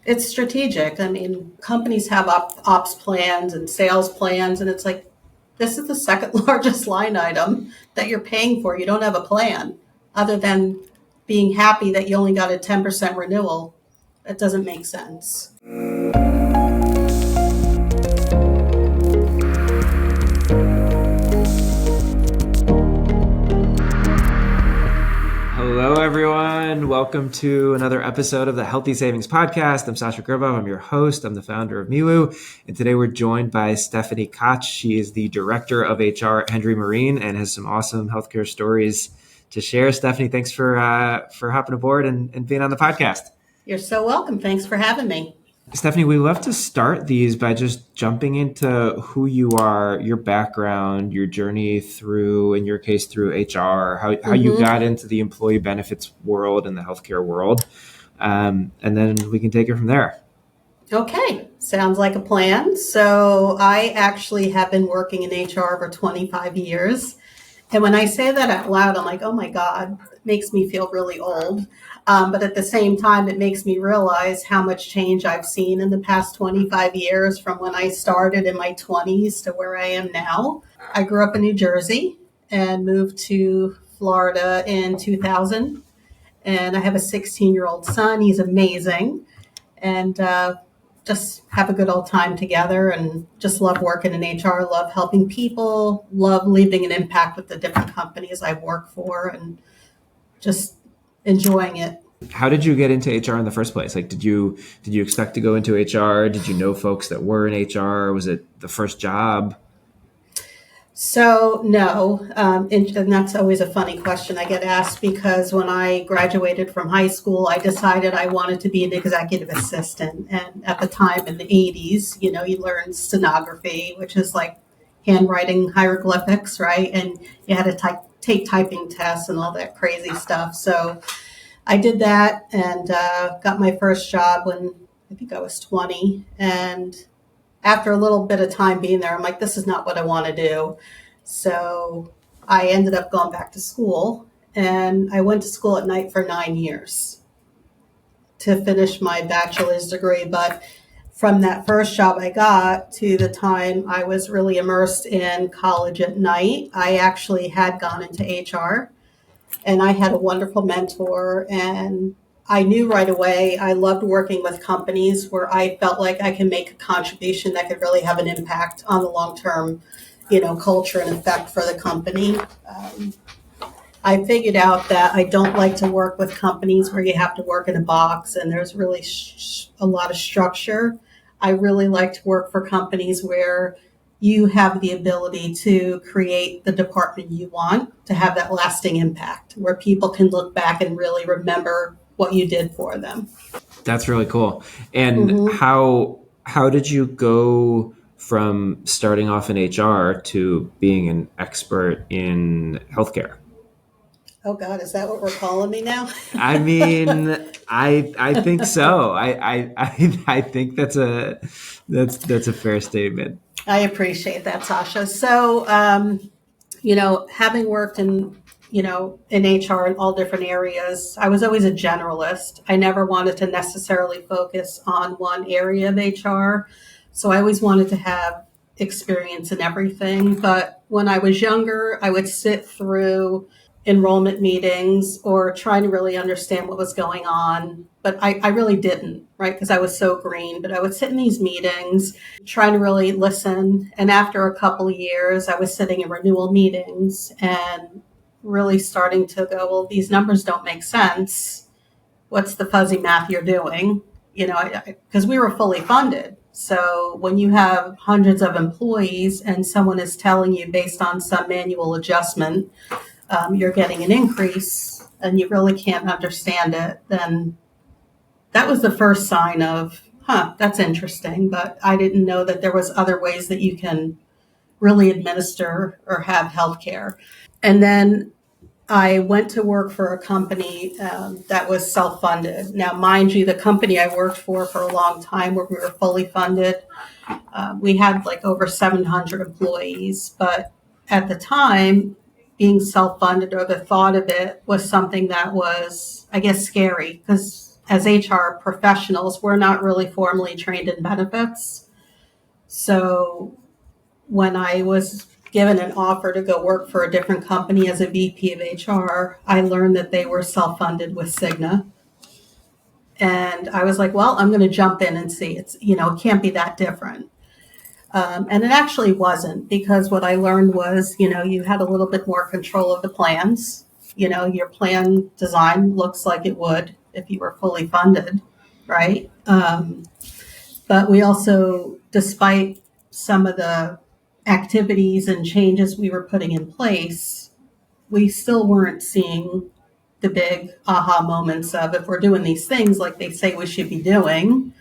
It's strategic. I mean, companies have ops plans and sales plans, and it's like, this is the second largest line item that you're paying for. You don't have a plan other than being happy that you only got a 10% renewal. That doesn't make sense. Hello, everyone. Welcome to another episode of the Healthy Savings Podcast. I'm Sasha Grubov. I'm your host. I'm the founder of Miwu. And today we're joined by Stephanie Koch. She is the director of HR at Hendry Marine and has some awesome healthcare stories to share. Stephanie, thanks for hopping aboard and being on the podcast. You're so welcome. Thanks for having me. Stephanie, we love to start these by just jumping into who you are, your background, your journey through, in your case, through HR, how you got into the employee benefits world and the healthcare world. And then we can take it from there. Okay. Sounds like a plan. So I actually have been working in HR for 25 years. And when I say that out loud, I'm like, oh my God, it makes me feel really old. But at the same time, it makes me realize how much change I've seen in the past 25 years from when I started in my 20s to where I am now. I grew up in New Jersey and moved to Florida in 2000. And I have a 16-year-old son. He's amazing. And just have a good old time together and just love working in HR, love helping people, love leaving an impact with the different companies I work for and just enjoying it. How did you get into HR in the first place? Like, did you expect to go into HR? Did you know folks that were in HR? Was it the first job? So no, and that's always a funny question I get asked because when I graduated from high school, I decided I wanted to be an executive assistant. And at the time in the 80s, you learned stenography, which is like handwriting hieroglyphics, right? And you had to take typing tests and all that crazy stuff. So I did that and got my first job when I think I was 20. And after a little bit of time being there, I'm like, this is not what I want to do. So I ended up going back to school, and I went to school at night for 9 years to finish my bachelor's degree. But from that first job I got to the time I was really immersed in college at night, I actually had gone into HR, and I had a wonderful mentor, and I knew right away I loved working with companies where I felt like I can make a contribution that could really have an impact on the long-term, culture and effect for the company. I figured out that I don't like to work with companies where you have to work in a box and there's really a lot of structure. I really like to work for companies where you have the ability to create the department you want to have that lasting impact, where people can look back and really remember what you did for them. That's really cool. And how did you go from starting off in HR to being an expert in healthcare? Oh God, is that what we're calling me now? I mean, I think so. I think that's a fair statement. I appreciate that, Sasha. So, having worked in HR in all different areas, I was always a generalist. I never wanted to necessarily focus on one area of HR. So I always wanted to have experience in everything. But when I was younger, I would sit through enrollment meetings or trying to really understand what was going on. But I really didn't, right? Because I was so green. But I would sit in these meetings, trying to really listen. And after a couple of years, I was sitting in renewal meetings and really starting to go, well, these numbers don't make sense. What's the fuzzy math you're doing? Because we were fully funded. So when you have hundreds of employees and someone is telling you based on some manual adjustment, you're getting an increase and you really can't understand it, then that was the first sign of, that's interesting. But I didn't know that there was other ways that you can really administer or have healthcare. And then I went to work for a company that was self-funded. Now, mind you, the company I worked for a long time where we were fully funded, we had like over 700 employees. But at the time, being self-funded or the thought of it was something that was, I guess, scary because as HR professionals, we're not really formally trained in benefits. So when I was given an offer to go work for a different company as a VP of HR, I learned that they were self-funded with Cigna. And I was like, well, I'm going to jump in and see. It can't be that different. And it actually wasn't, because what I learned was, you had a little bit more control of the plans. Your plan design looks like it would if you were fully funded, right? But we also, despite some of the activities and changes we were putting in place, we still weren't seeing the big aha moments of, if we're doing these things like they say we should be doing,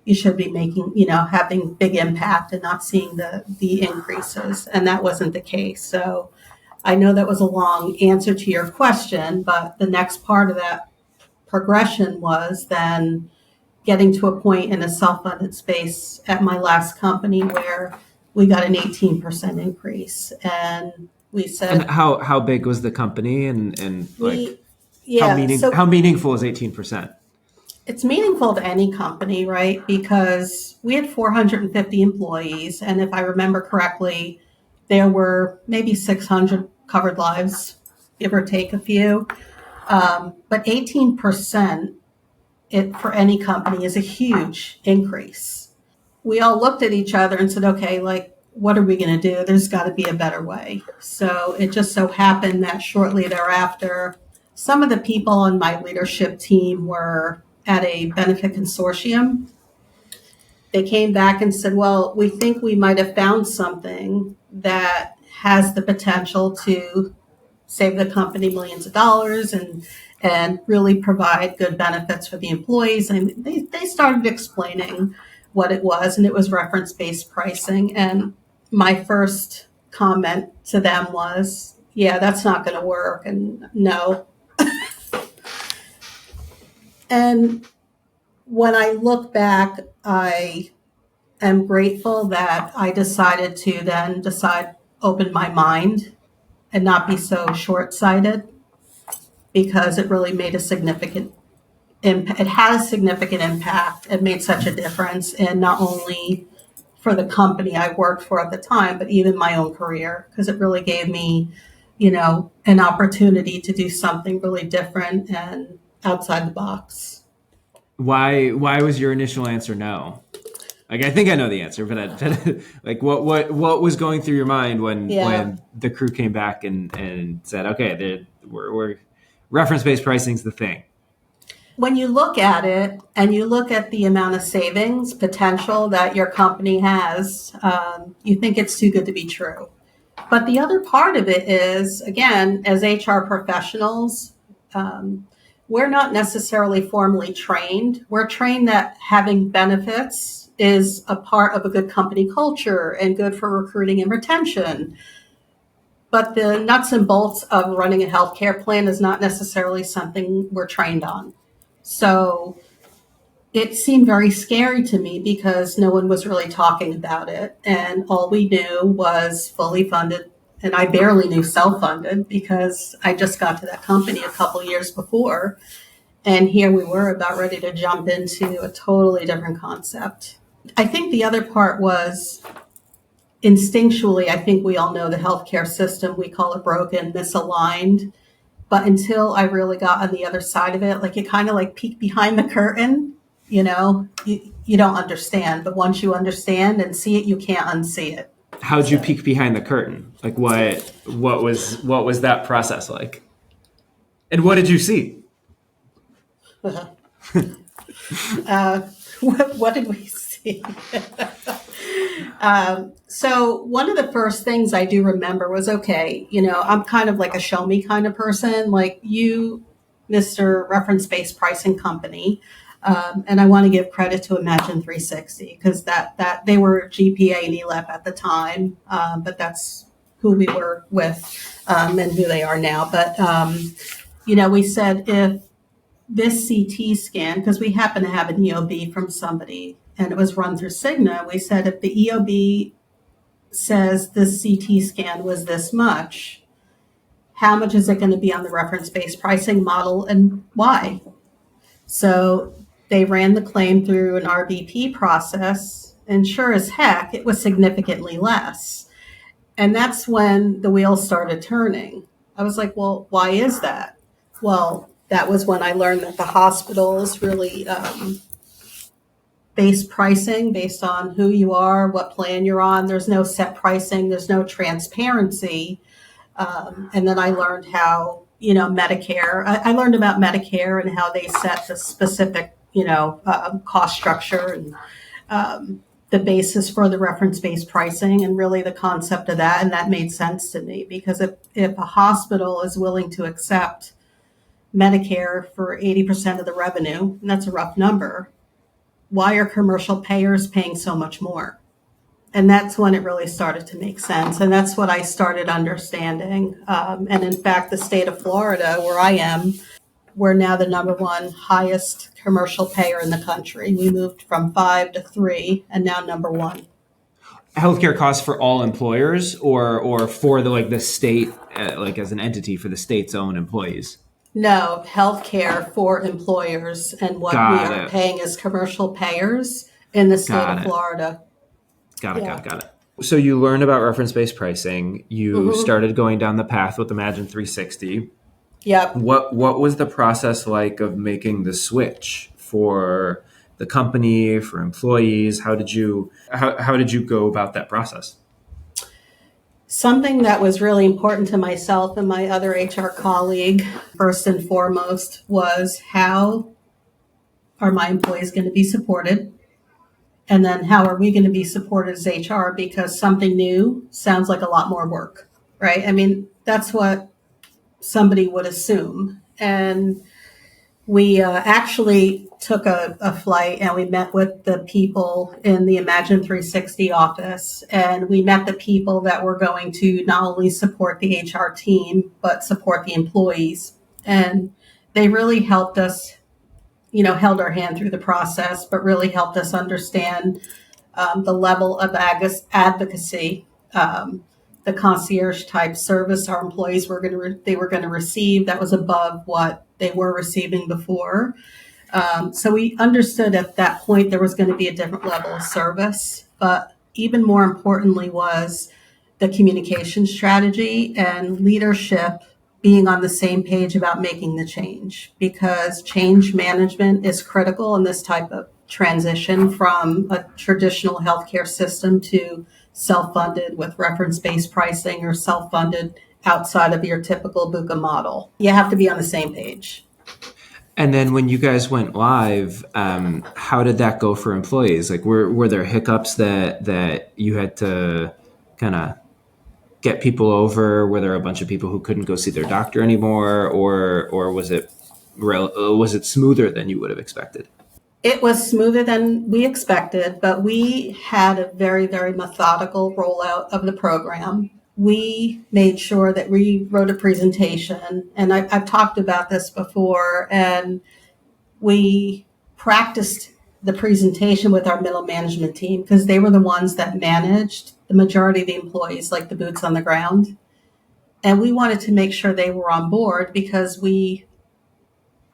you should be making, having big impact and not seeing the increases. And that wasn't the case. So I know that was a long answer to your question, but the next part of that progression was then getting to a point in a self-funded space at my last company where we got an 18% increase. And we said, And how big was the company, and how meaningful is 18%? It's meaningful to any company, right? Because we had 450 employees, and if I remember correctly, there were maybe 600 covered lives, give or take a few. But 18% for any company is a huge increase. We all looked at each other and said, okay, what are we going to do? There's got to be a better way. So it just so happened that shortly thereafter, some of the people on my leadership team were at a benefit consortium. They came back and said, well, we think we might have found something that has the potential to save the company millions of dollars and really provide good benefits for the employees. And they started explaining what it was, and it was reference-based pricing. And my first comment to them was, yeah, that's not going to work, and no. And when I look back, I am grateful that I decided to then open my mind and not be so short-sighted, because it really made a significant impact. It had a significant impact. It made such a difference in not only for the company I worked for at the time, but even my own career, because it really gave me, an opportunity to do something really different and outside the box. Why was your initial answer no? I think I know the answer, but what was going through your mind when the crew came back and said, okay, we're reference-based pricing is the thing? When you look at it and you look at the amount of savings potential that your company has, you think it's too good to be true. But the other part of it is, again, as HR professionals, we're not necessarily formally trained. We're trained that having benefits is a part of a good company culture and good for recruiting and retention. But the nuts and bolts of running a healthcare plan is not necessarily something we're trained on. So it seemed very scary to me because no one was really talking about it. And all we knew was fully funded. And I barely knew self-funded because I just got to that company a couple years before. And here we were about ready to jump into a totally different concept. I think the other part was instinctually, I think we all know the healthcare system, we call it broken, misaligned. But until I really got on the other side of it, you kind of peek behind the curtain, you don't understand. But once you understand and see it, you can't unsee it. How'd you peek behind the curtain? What was that process like? And what did you see? What did we see? So one of the first things I do remember was, okay, I'm kind of like a show me kind of person, like you, Mr. Reference-Based Pricing Company. And I want to give credit to Imagine 360 because that they were GPA and ELEP at the time, but that's who we were with and who they are now. But, we said if this CT scan, because we happen to have an EOB from somebody and it was run through Cigna, we said if the EOB says this CT scan was this much, how much is it going to be on the reference-based pricing model and why? So they ran the claim through an RBP process, and sure as heck, it was significantly less. And that's when the wheels started turning. I was like, well, why is that? Well, that was when I learned that the hospitals really base pricing based on who you are, what plan you're on. There's no set pricing, there's no transparency. And then I learned how, Medicare, I learned about Medicare and how they set the specific, cost structure and the basis for the reference-based pricing and really the concept of that. And that made sense to me because if a hospital is willing to accept Medicare for 80% of the revenue, and that's a rough number, why are commercial payers paying so much more? And that's when it really started to make sense. And that's what I started understanding. And in fact, the state of Florida, where I am, we're now the number one highest commercial payer in the country. We moved from 5 to 3 and now number one. Healthcare costs for all employers or for the state, as an entity for the state's own employees? No, healthcare for employers and what we are paying as commercial payers in the state of Florida. Got it. So you learned about reference-based pricing. You started going down the path with Imagine 360. Yep. What was the process like of making the switch for the company, for employees? How did you go about that process? Something that was really important to myself and my other HR colleague, first and foremost, was how are my employees going to be supported? And then how are we going to be supported as HR? Because something new sounds like a lot more work, right? I mean, that's what somebody would assume. And we actually took a flight and we met with the people in the Imagine 360 office. And we met the people that were going to not only support the HR team, but support the employees. And they really helped us, held our hand through the process, but really helped us understand the level of advocacy, the concierge type service our employees were going to receive that was above what they were receiving before. So we understood at that point there was going to be a different level of service, but even more importantly was the communication strategy and leadership being on the same page about making the change, because change management is critical in this type of transition from a traditional healthcare system to self-funded with reference-based pricing or self-funded outside of your typical BUCA model. You have to be on the same page. And then when you guys went live, how did that go for employees? Like, were there hiccups that you had to kind of get people over? Were there a bunch of people who couldn't go see their doctor anymore, or was it smoother than you would have expected? It was smoother than we expected, but we had a very, very methodical rollout of the program. We made sure that we wrote a presentation, and I've talked about this before, and we practiced the presentation with our middle management team because they were the ones that managed the majority of the employees, like the boots on the ground. And we wanted to make sure they were on board because we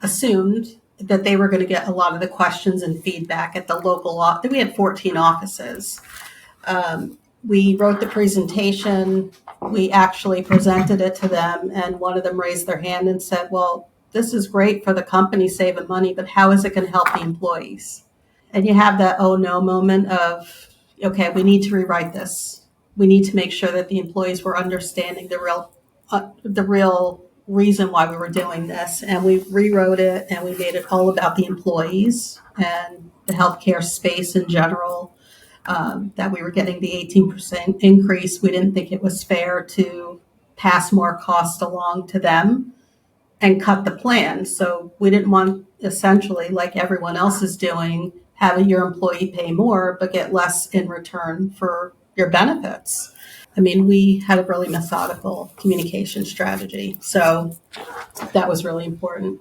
assumed that they were going to get a lot of the questions and feedback at the local office. We had 14 offices. We wrote the presentation. We actually presented it to them, and one of them raised their hand and said, well, this is great for the company saving money, but how is it going to help the employees? And you have that oh no moment of, okay, we need to rewrite this. We need to make sure that the employees were understanding the real reason why we were doing this. And we rewrote it and we made it all about the employees and the healthcare space in general, that we were getting the 18% increase. We didn't think it was fair to pass more cost along to them and cut the plan. So we didn't want, essentially, like everyone else is doing, having your employee pay more but get less in return for your benefits. I mean, we had a really methodical communication strategy. So that was really important.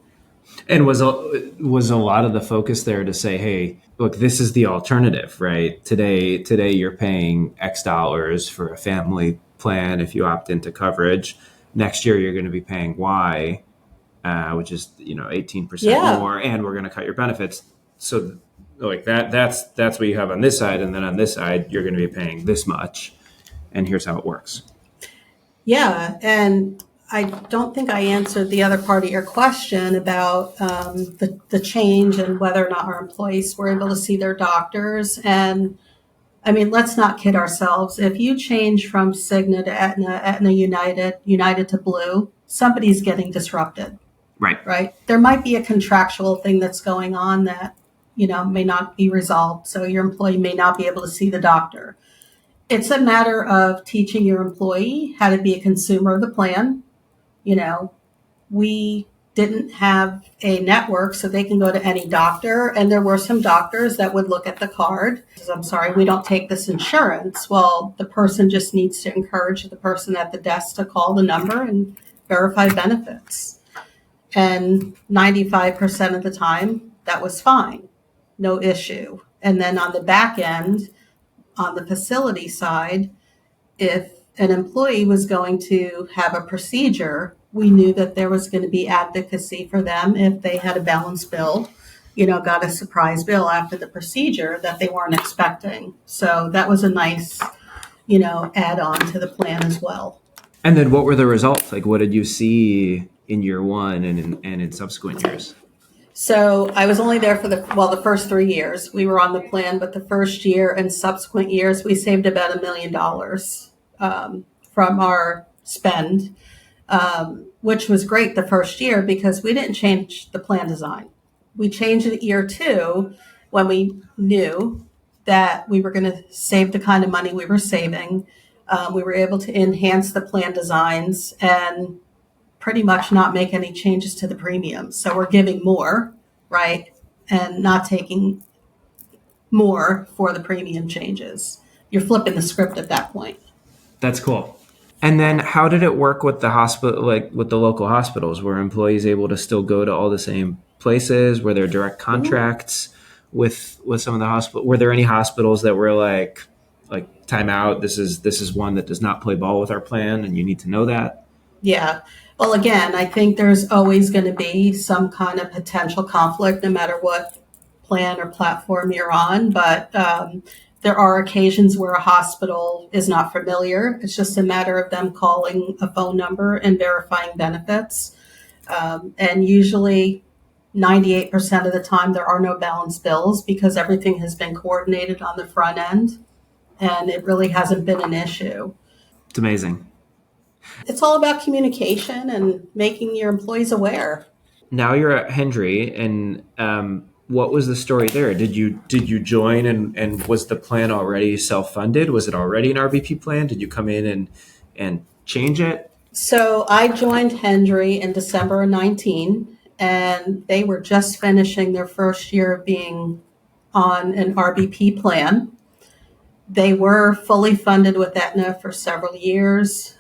And was a lot of the focus there to say, hey, look, this is the alternative, right? Today you're paying X dollars for a family plan if you opt into coverage. Next year you're going to be paying Y. which is 18% Yeah. more, and we're going to cut your benefits. So like that's what you have on this side, and then on this side you're going to be paying this much, and here's how it works. Yeah, and I don't think I answered the other part of your question about the change and whether or not our employees were able to see their doctors. And I mean, let's not kid ourselves. If you change from Cigna to Aetna, Aetna United, United to Blue, somebody's getting disrupted, Right. right? There might be a contractual thing that's going on that, may not be resolved. So your employee may not be able to see the doctor. It's a matter of teaching your employee how to be a consumer of the plan. You know, we didn't have a network so they can go to any doctor. And there were some doctors that would look at the card. I'm sorry, we don't take this insurance. Well, the person just needs to encourage the person at the desk to call the number and verify benefits. And 95% of the time, that was fine, no issue. And then on the back end, on the facility side, if an employee was going to have a procedure, we knew that there was going to be advocacy for them if they had a balance bill, got a surprise bill after the procedure that they weren't expecting. So that was a nice, add on to the plan as well. And then what were the results? Like, what did you see in year one and in subsequent years? So I was only there for the first 3 years we were on the plan, but the first year and subsequent years, we saved about $1 million from our spend, which was great the first year because we didn't change the plan design. We changed it year 2 when we knew that we were going to save the kind of money we were saving. We were able to enhance the plan designs and pretty much not make any changes to the premiums. So we're giving more, right? And not taking more for the premium changes. You're flipping the script at that point. That's cool. And then how did it work with the hospital, like with the local hospitals? Were employees able to still go to all the same places? Were there direct contracts with some of the hospitals? Were there any hospitals that were like time out? This is one that does not play ball with our plan, and you need to know that. Yeah. Well, again, I think there's always going to be some kind of potential conflict no matter what plan or platform you're on. But there are occasions where a hospital is not familiar. It's just a matter of them calling a phone number and verifying benefits. And usually 98% of the time, there are no balance bills because everything has been coordinated on the front end and it really hasn't been an issue. It's amazing. It's all about communication and making your employees aware. Now you're at Hendry, and what was the story there? Did you join and was the plan already self-funded? Was it already an RBP plan? Did you come in and change it? So I joined Hendry in December of 19, and they were just finishing their first year of being on an RBP plan. They were fully funded with Aetna for several years,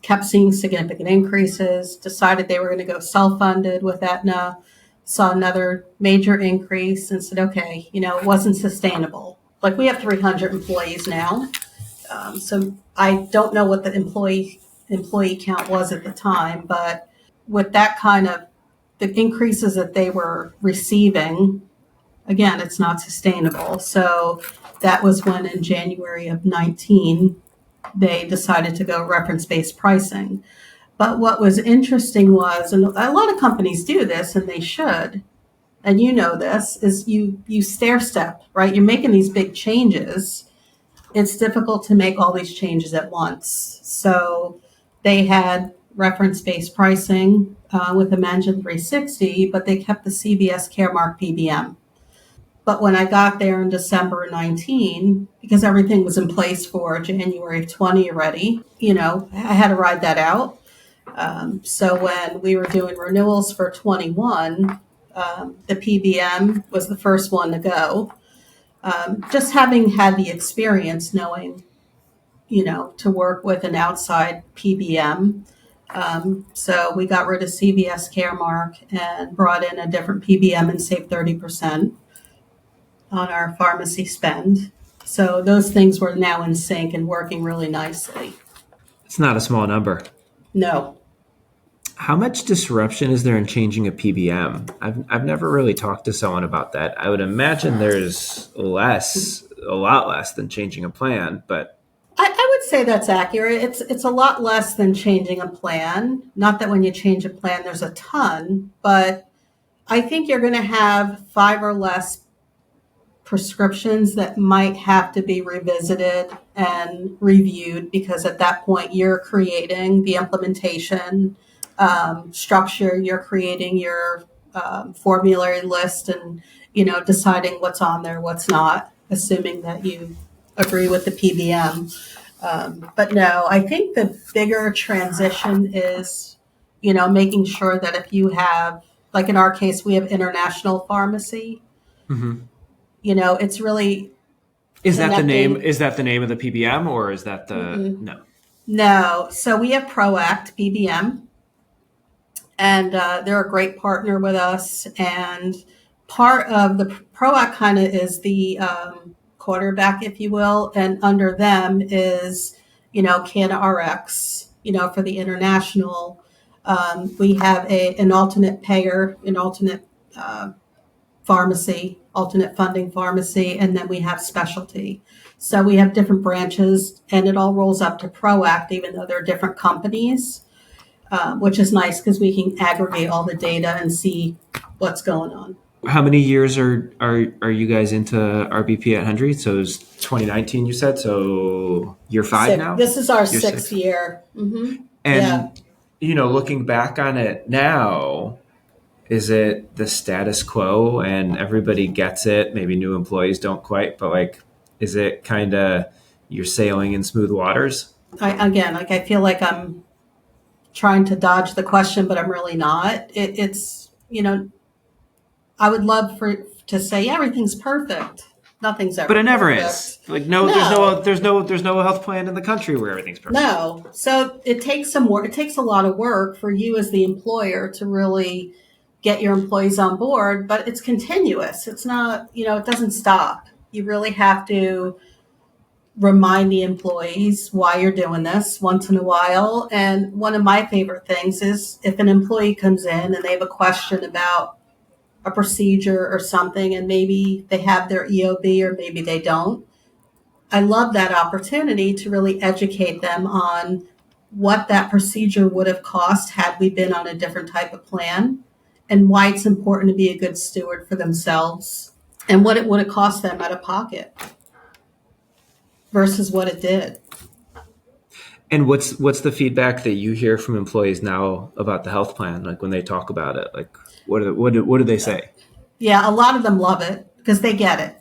kept seeing significant increases, decided they were going to go self-funded with Aetna, saw another major increase and said, okay, it wasn't sustainable. Like we have 300 employees now. So I don't know what the employee count was at the time, but with that kind of the increases that they were receiving, again, it's not sustainable. So that was when in January of 19, they decided to go reference-based pricing. But what was interesting was, and a lot of companies do this, and they should, and this, is you stair step, right? You're making these big changes. It's difficult to make all these changes at once. So they had reference-based pricing with a Mansion 360, but they kept the CVS Caremark PBM. But when I got there in December of 19, because everything was in place for January of 20 already, I had to ride that out. So when we were doing renewals for 21, the PBM was the first one to go. Just having had the experience knowing, to work with an outside PBM. So we got rid of CVS Caremark and brought in a different PBM and saved 30% on our pharmacy spend. So those things were now in sync and working really nicely. It's not a small number. No. How much disruption is there in changing a PBM? I've never really talked to someone about that. I would imagine there's a lot less than changing a plan, but I would say that's accurate. It's a lot less than changing a plan. Not that when you change a plan, there's a ton, but I think you're going to have five or less prescriptions that might have to be revisited and reviewed because at that point you're creating the implementation structure, you're creating your formulary list, and deciding what's on there, what's not, assuming that you agree with the PBM. But no, I think the bigger transition is making sure that if you have, like in our case, we have international pharmacy. Mhm. It's really Is that the name? connecting. Is that the name of the PBM, or is that the Mm-mm. no? No, so we have ProAct PBM, and they're a great partner with us. And part of the ProAct kind of is the quarterback, if you will, and under them is Canada RX. For the international, we have an alternate payer, an alternate pharmacy, alternate funding pharmacy, and then we have specialty. So we have different branches, and it all rolls up to ProAct, even though they're different companies, which is nice because we can aggregate all the data and see what's going on. How many years are you guys into RBP at Hendry? So it was 2019, you said. So year five now. This is our Year sixth six. year. Yeah. And looking back on it now, is it the status quo and everybody gets it? Maybe new employees don't quite, but like, is it kind of you're sailing in smooth waters? I feel like I'm trying to dodge the question, but I'm really not. It's I would love to say everything's perfect. Nothing's But ever it never perfect. is. Like no, No, there's no health plan in the country where everything's perfect. no. So it takes some work. It takes a lot of work for you as the employer to really get your employees on board, but it's continuous. It's not, it doesn't stop. You really have to remind the employees why you're doing this once in a while. And one of my favorite things is if an employee comes in and they have a question about a procedure or something, and maybe they have their EOB or maybe they don't. I love that opportunity to really educate them on what that procedure would have cost had we been on a different type of plan, and why it's important to be a good steward for themselves, and what it would have cost them out of pocket versus what it did. And what's the feedback that you hear from employees now about the health plan? Like when they talk about it, like what do they say? Yeah, a lot of them love it because they get it.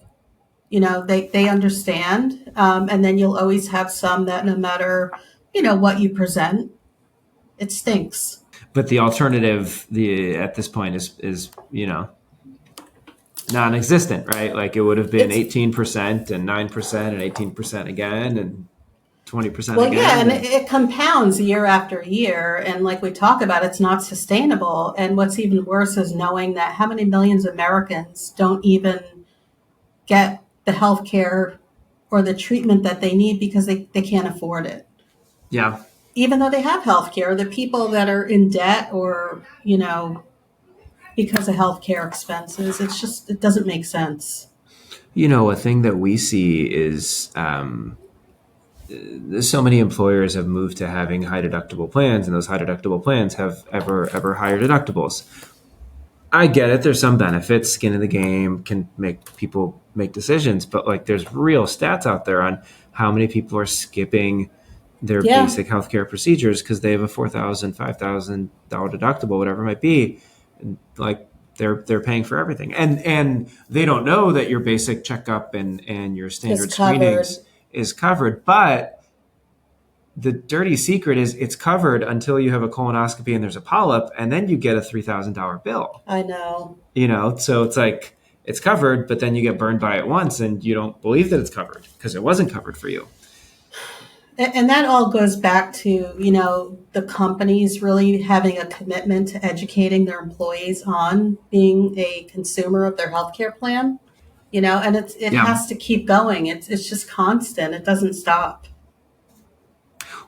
They understand. And then you'll always have some that no matter, what you present, it stinks. But the alternative, the at this point is non-existent, right? Like it would have been It's 18% and 9% and 18% again and 20% Well, yeah, again. and it compounds year after year. And like we talk about, it's not sustainable. And what's even worse is knowing that how many millions of Americans don't even get the health care or the treatment that they need because they can't afford it. Yeah. Even though they have health care, the people that are in debt or, because of health care expenses, it doesn't make sense. A thing that we see is so many employers have moved to having high deductible plans, and those high deductible plans have ever higher deductibles. I get it. There's some benefits. Skin in the game can make people make decisions, but like there's real stats out there on how many people are skipping their Yeah. basic healthcare procedures because they have a $4,000, $5,000 deductible, whatever it might be. And like they're paying for everything, and they don't know that your basic checkup and your standard It's covered. screenings is covered. But the dirty secret is it's covered until you have a colonoscopy and there's a polyp, and then you get a $3,000 bill. I know. So it's like it's covered, but then you get burned by it once and you don't believe that it's covered because it wasn't covered for you. And that all goes back to, the companies really having a commitment to educating their employees on being a consumer of their healthcare plan, and it Yeah. has to keep going. It's just constant. It doesn't stop.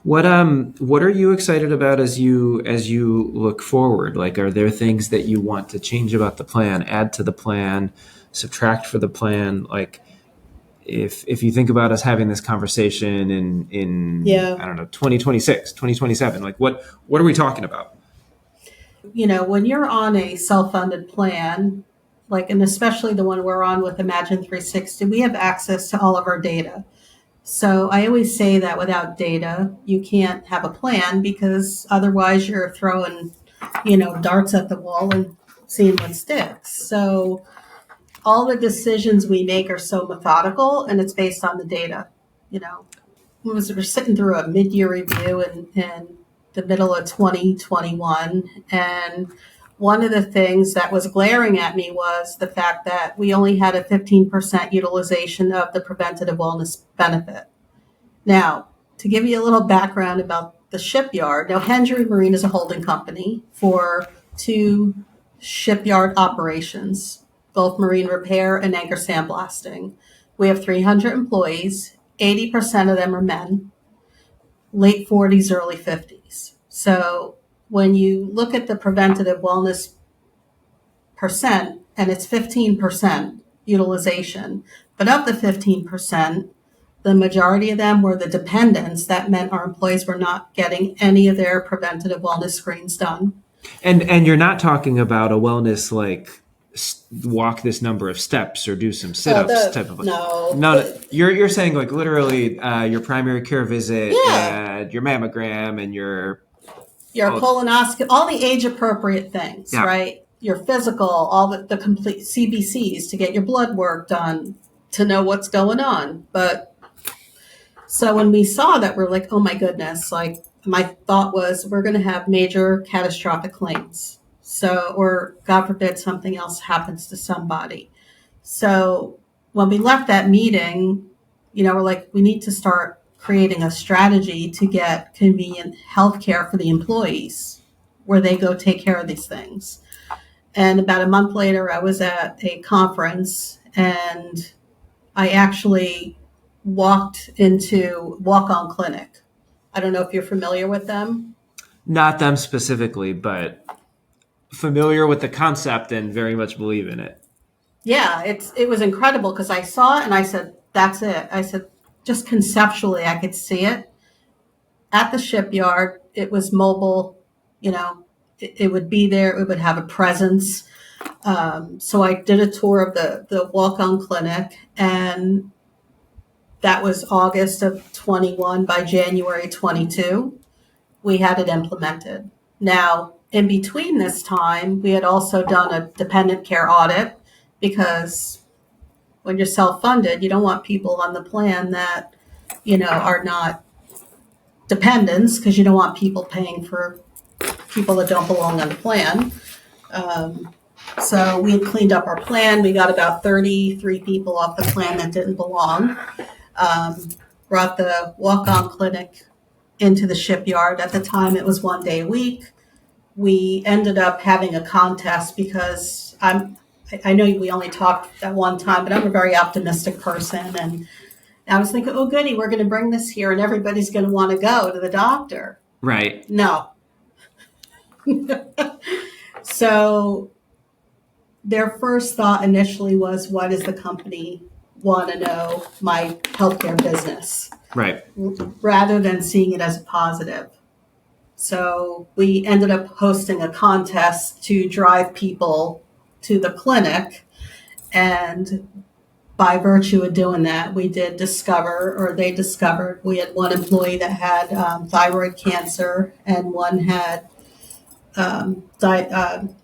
What are you excited about as you look forward? Like, are there things that you want to change about the plan, add to the plan, subtract for the plan? Like, if you think about us having this conversation in Yeah. I don't know, 2026, 2027, like what are we talking about? When you're on a self-funded plan, like, and especially the one we're on with Imagine 360, we have access to all of our data. So I always say that without data, you can't have a plan because otherwise you're throwing, darts at the wall and seeing what sticks. So all the decisions we make are so methodical and it's based on the data. You know, we're sitting through a mid-year review in the middle of 2021, and one of the things that was glaring at me was the fact that we only had a 15% utilization of the preventative wellness benefit. Now, to give you a little background about the shipyard, now Hendry Marine is a holding company for two shipyard operations, both marine repair and anchor sandblasting. We have 300 employees, 80% of them are men, late 40s, early 50s. So when you look at the preventative wellness percent, and it's 15% utilization, but of the 15%, the majority of them were the dependents. That meant our employees were not getting any of their preventative wellness screens done. And you're not talking about a wellness like walk this number of steps or do some sit-ups type of No. you're saying like literally your primary care visit Yeah. and your mammogram and your Colonoscopy, all the age appropriate things, yeah. right? Your physical, all the complete CBCs to get your blood work done, to know what's going on. But so when we saw that, we're like, oh my goodness, like my thought was we're going to have major catastrophic claims. So, or God forbid something else happens to somebody. So when we left that meeting, we're like, we need to start creating a strategy to get convenient health care for the employees where they go take care of these things. And about a month later, I was at a conference and I actually walked into Walk On Clinic. I don't know if you're familiar with them. Not them specifically, but familiar with the concept and very much believe in it. Yeah, it was incredible because I saw it and I said, that's it. I said, just conceptually, I could see it. At the shipyard, it was mobile, it would be there, it would have a presence. So I did a tour of the walk-on clinic, and that was August of 21. By January 22, we had it implemented. Now, in between this time, we had also done a dependent care audit because when you're self-funded, you don't want people on the plan that, are not dependents because you don't want people paying for people that don't belong on the plan. So we had cleaned up our plan. We got about 33 people off the plan that didn't belong. Brought the walk-on clinic into the shipyard. At the time, it was 1 day a week. We ended up having a contest because I know we only talked at one time, but I'm a very optimistic person. And I was thinking, oh, goody, we're going to bring this here and everybody's going to want to go to the doctor. Right. No. So their first thought initially was, why does the company want to know my healthcare business? Right. Rather than seeing it as a positive. So we ended up hosting a contest to drive people to the clinic. And by virtue of doing that, they discovered we had one employee that had thyroid cancer, and one had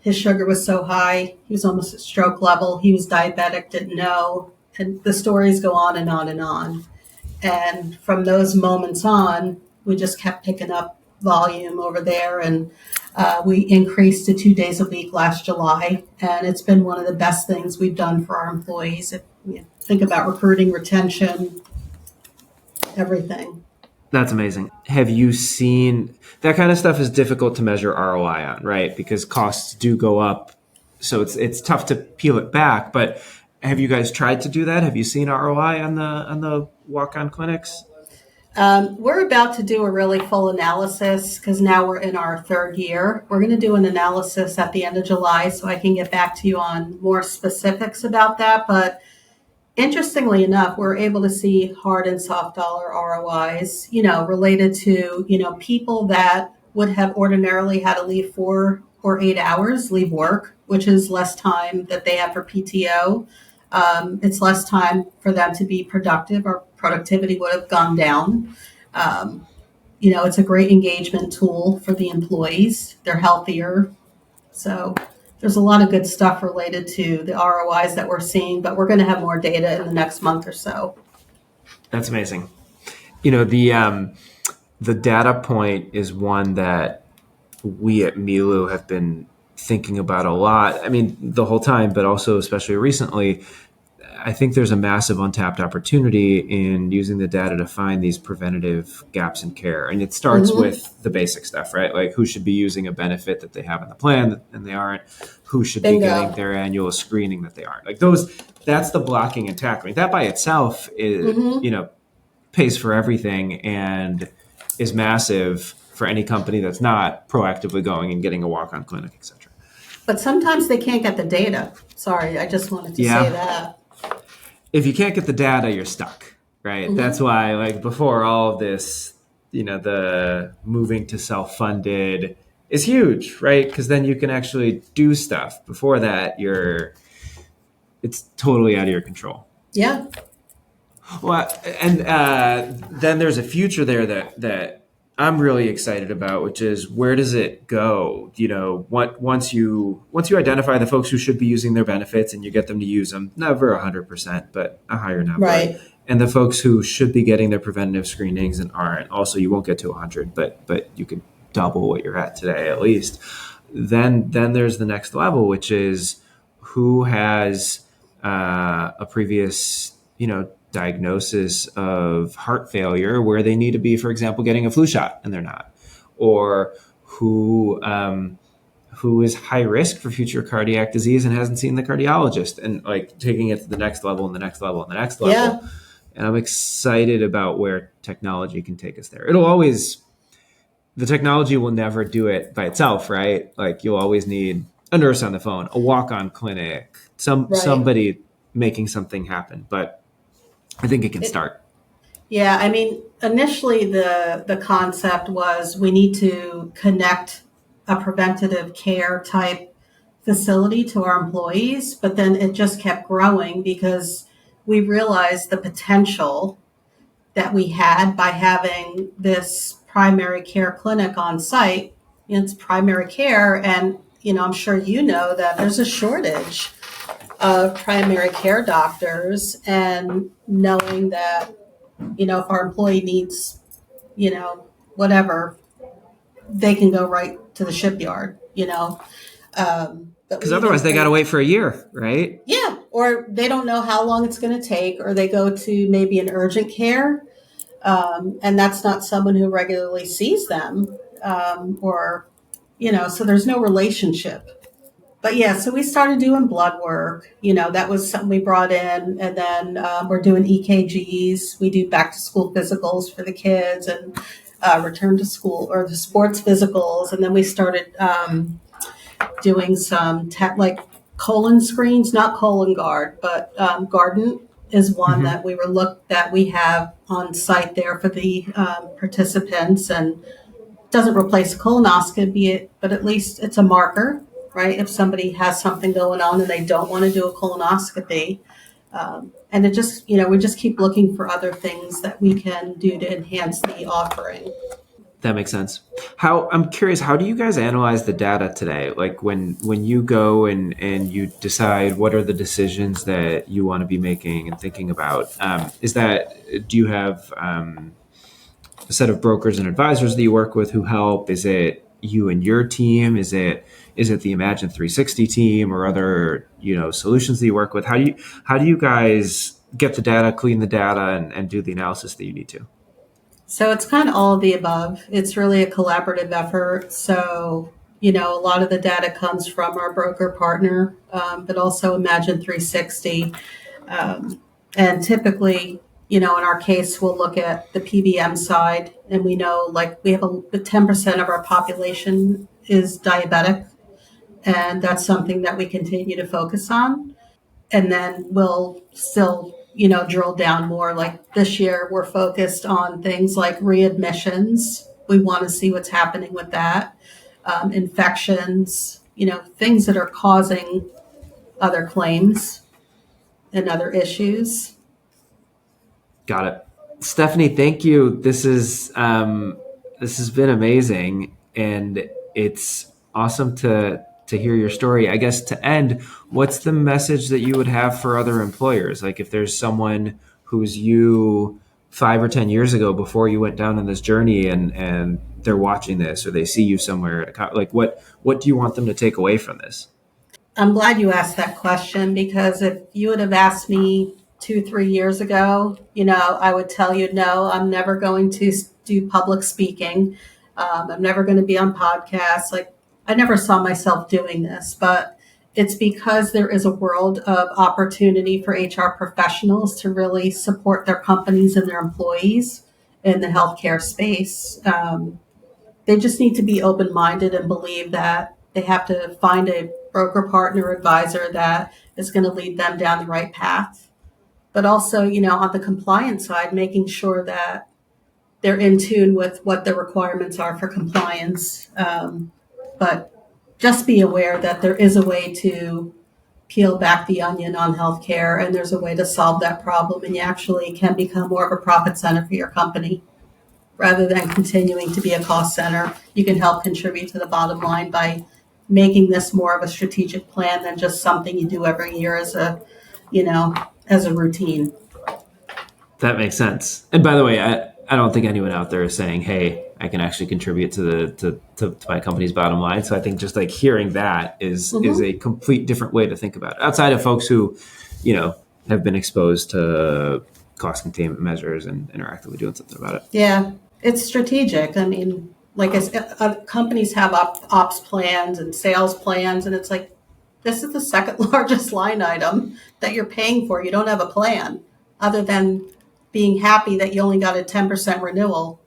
his sugar was so high, he was almost at stroke level. He was diabetic, didn't know. And the stories go on and on and on. And from those moments on, we just kept picking up volume over there. And we increased to 2 days a week last July. And it's been one of the best things we've done for our employees. If you think about recruiting, retention, everything. That's amazing. Have you seen that kind of stuff is difficult to measure ROI on, right? Because costs do go up. So it's tough to peel it back, but have you guys tried to do that? Have you seen ROI on the walk-on clinics? We're about to do a really full analysis because now we're in our third year. We're going to do an analysis at the end of July so I can get back to you on more specifics about that. But interestingly enough, we're able to see hard and soft dollar ROIs, related to, people that would have ordinarily had to leave 4 or 8 hours, leave work, which is less time that they have for PTO. It's less time for them to be productive, or productivity would have gone down. Um, it's a great engagement tool for the employees. They're healthier. So there's a lot of good stuff related to the ROIs that we're seeing, but we're going to have more data in the next month or so. That's amazing. The data point is one that we at Milu have been thinking about a lot. I mean, the whole time, but also especially recently. I think there's a massive untapped opportunity in using the data to find these preventative gaps in care. And it starts with the basic stuff, right? Like who should be using a benefit that they have in the plan and they aren't, who should be getting their annual screening that they aren't. Like that's the blocking and tackling. That by itself is, pays for everything and is massive for any company that's not proactively going and getting a walk-on clinic, et cetera. But sometimes they can't get the data. Sorry, I just wanted to say that. If you can't get the data, you're stuck, right? Mm-hmm. That's why, like before all of this, the moving to self-funded is huge, right? Because then you can actually do stuff. Before that, it's totally out of your control. Yeah. Well, and then there's a future there that I'm really excited about, which is where does it go? Once you identify the folks who should be using their benefits and you get them to use them, never 100%, but a higher number. Right. And the folks who should be getting their preventative screenings and aren't, also you won't get to 100, but you could double what you're at today at least. Then there's the next level, which is who has a previous, diagnosis of heart failure where they need to be, for example, getting a flu shot and they're not, or who is high risk for future cardiac disease and hasn't seen the cardiologist, and like taking it to the next level and the next level and the next level. Yeah. And I'm excited about where technology can take us there. The technology will never do it by itself, right? Like you'll always need a nurse on the phone, a walk-on clinic, somebody making something happen, but I think it can start. Yeah, I mean, initially the concept was we need to connect a preventative care type facility to our employees, but then it just kept growing because we realized the potential that we had by having this primary care clinic on site. It's primary care, and I'm sure that there's a shortage of primary care doctors, and knowing that, if our employee needs, whatever, they can go right to the shipyard, because otherwise they got to wait for a year, right? Yeah. Or they don't know how long it's going to take, or they go to maybe an urgent care. And that's not someone who regularly sees them, so there's no relationship. But yeah, so we started doing blood work. That was something we brought in. And then we're doing EKGs. We do back to school physicals for the kids and return to school, or the sports physicals. And then we started doing some like colon screens, not colon guard, but Guardant is one that we have on site there for the participants, and doesn't replace colonoscopy, but at least it's a marker. Right? If somebody has something going on and they don't want to do a colonoscopy. And it just, we just keep looking for other things that we can do to enhance the offering. That makes sense. I'm curious, how do you guys analyze the data today? Like when you go and you decide what are the decisions that you want to be making and thinking about, do you have a set of brokers and advisors that you work with who help? Is it you and your team? Is it the Imagine 360 team or other, solutions that you work with? How do you guys get the data, clean the data, and do the analysis that you need to? So it's kind of all of the above. It's really a collaborative effort. So, a lot of the data comes from our broker partner, but also Imagine 360. And typically, in our case, we'll look at the PBM side, and we know like we have 10% of our population is diabetic, and that's something that we continue to focus on. And then we'll still, drill down more. Like this year, we're focused on things like readmissions. We want to see what's happening with that, infections, things that are causing other claims and other issues. Got it. Stephanie, thank you. This has been amazing, and it's awesome to hear your story. I guess to end, what's the message that you would have for other employers? Like if there's someone who's you 5 or 10 years ago before you went down on this journey, and they're watching this or they see you somewhere, like what do you want them to take away from this? I'm glad you asked that question, because if you would have asked me 2, 3 years ago, I would tell you, no, I'm never going to do public speaking. I'm never going to be on podcasts. Like I never saw myself doing this, but it's because there is a world of opportunity for HR professionals to really support their companies and their employees in the healthcare space. They just need to be open-minded and believe that they have to find a broker partner advisor that is going to lead them down the right path. But also, on the compliance side, making sure that they're in tune with what the requirements are for compliance. But just be aware that there is a way to peel back the onion on healthcare, and there's a way to solve that problem, and you actually can become more of a profit center for your company. Rather than continuing to be a cost center, you can help contribute to the bottom line by making this more of a strategic plan than just something you do every year as a routine. That makes sense. And by the way, I don't think anyone out there is saying, hey, I can actually contribute to my company's bottom line. So I think just like hearing that is a complete different way to think about it. Outside of folks who, have been exposed to cost containment measures and interactively doing something about it. Yeah, it's strategic. I mean, like companies have ops plans and sales plans, and it's like, this is the second largest line item that you're paying for. You don't have a plan other than being happy that you only got a 10% renewal.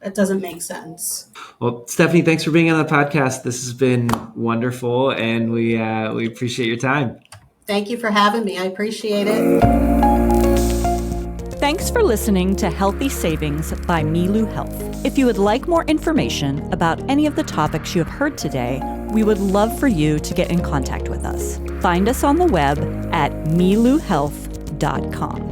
That doesn't make sense. Well, Stephanie, thanks for being on the podcast. This has been wonderful, and we appreciate your time. Thank you for having me. I appreciate it. Thanks for listening to Healthy Savings by Milu Health. If you would like more information about any of the topics you have heard today, we would love for you to get in contact with us. Find us on the web at miluhealth.com.